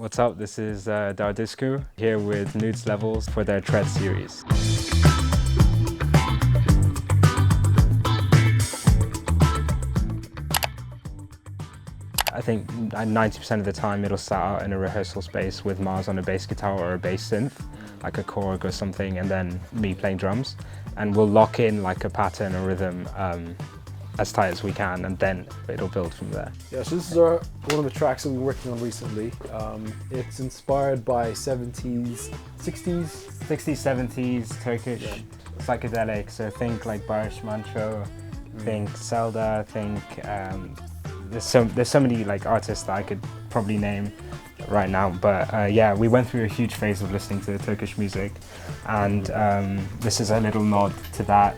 What's up? This is Dar Disku here with Noods Levels for their Tread series. I think 90% of the time it'll start out in a rehearsal space with Mars on a bass guitar or a bass synth, like a Korg or something, and then me playing drums. And we'll lock in like a pattern or rhythm as tight as we can, and then it'll build from there. Yeah, so this is one of the tracks that we're working on recently. It's inspired by 70s, 60s? 60s, 70s, Turkish psychedelic, so think like Mhatre, think Selda, think there's so many like artists that I could probably name right now, but yeah, we went through a huge phase of listening to Turkish music, and this is a little nod to that.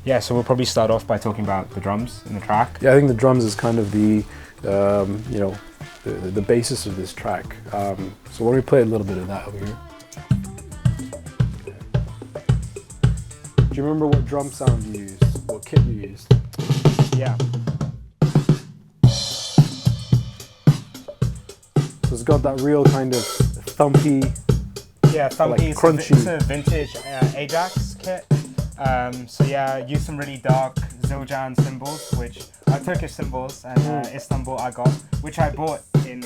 Yeah, so we'll probably start off by talking about the drums in the track. Yeah, I think the drums is kind of the the basis of this track. So why don't we play a little bit of that over here? Do you remember what drum sound you used? What kit you used? Yeah. So it's got that real kind of thumpy, thumpy, like crunchy. It's a vintage Ajax kit. So yeah, use some really dark Zildjian cymbals, which are Turkish cymbals, and Istanbul I got, which I bought in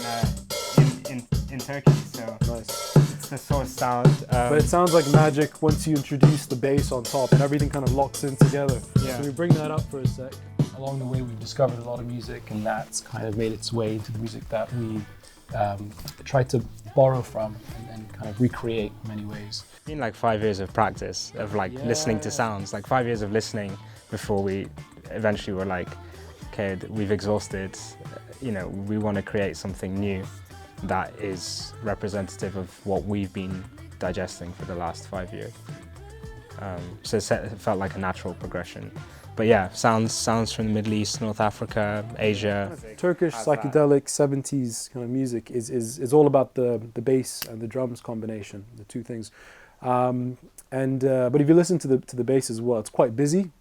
Turkey. So nice. It's the source sound. But it sounds like magic once you introduce the bass on top, and everything kind of locks in together. Yeah. So we bring that up for a sec. Along the way, we've discovered a lot of music, and that's kind of made its way into the music that we tried to borrow from and kind of recreate in many ways. It's been like 5 years of practice of like listening to sounds, like 5 years of listening before we eventually were like, okay, we've exhausted, we want to create something new that is representative of what we've been digesting for the last 5 years. So it felt like a natural progression. But yeah, sounds from the Middle East, North Africa, Asia. Turkish psychedelic 70s kind of music is all about the bass and the drums combination, the two things. But if you listen to the bass as well, it's quite busy.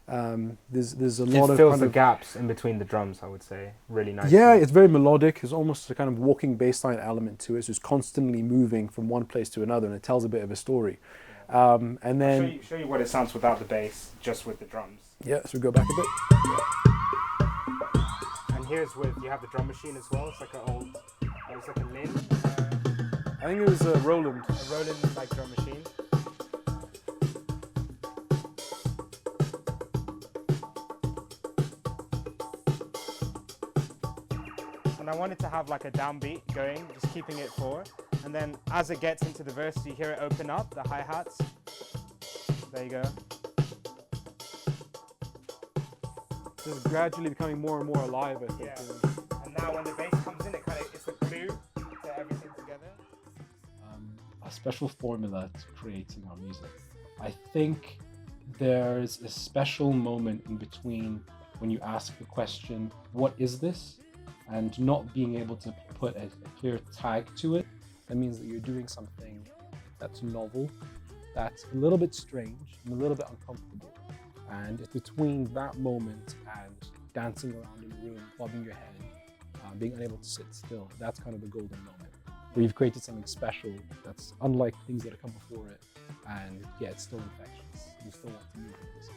There's a lot of it fills the gaps in between the drums, I would say, really nicely. Yeah, it's very melodic. There's almost a kind of walking bass line element to it. So it's constantly moving from one place to another, and it tells a bit of a story. And then I'll show you what it sounds without the bass, just with the drums. Yeah, so we go back a bit. And here's you have the drum machine as well. It's like it's like a Lin. I think it was a Roland. A Roland like drum machine. And I wanted to have like a downbeat going, just keeping it 4. And then as it gets into the verse, you hear it open up, the hi-hats. There you go. Just gradually becoming more and more alive, I think. Yeah. And now when the bass comes in, it's the glue to everything together. A special formula to creating our music. I think there's a special moment in between when you ask the question, what is this? And not being able to put a clear tag to it. That means that you're doing something that's novel, that's a little bit strange and a little bit uncomfortable. And it's between that moment and dancing around in the room, bobbing your head, being unable to sit still. That's kind of the golden moment where you've created something special that's unlike things that have come before it. And yeah, it's still infectious. You still want to move with this.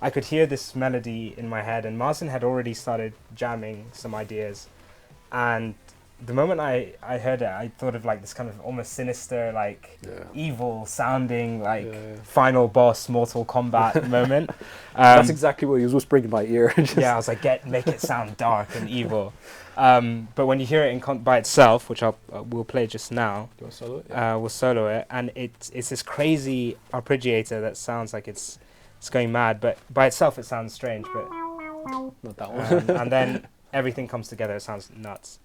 I could hear this melody in my head, and Mazen had already started jamming some ideas. And the moment I heard it, I thought of like this kind of almost sinister, like evil sounding, like final boss Mortal Kombat moment. That's exactly what he was whispering in my ear. Yeah, I was like, make it sound dark and evil. But when you hear it by itself, which we'll play just now, Do you want to solo it? we'll solo it, and it's this crazy arpeggiator that sounds like it's going mad, but by itself it sounds strange. But not that one. and then everything comes together. It sounds nuts.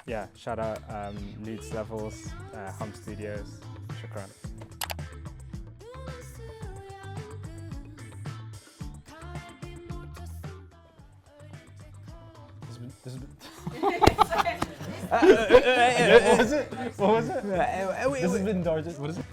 Yeah, shout out Noods Levels, Hum Studios, shukran. This has been. What was it? What was it? This has been Dar Disku. What is it?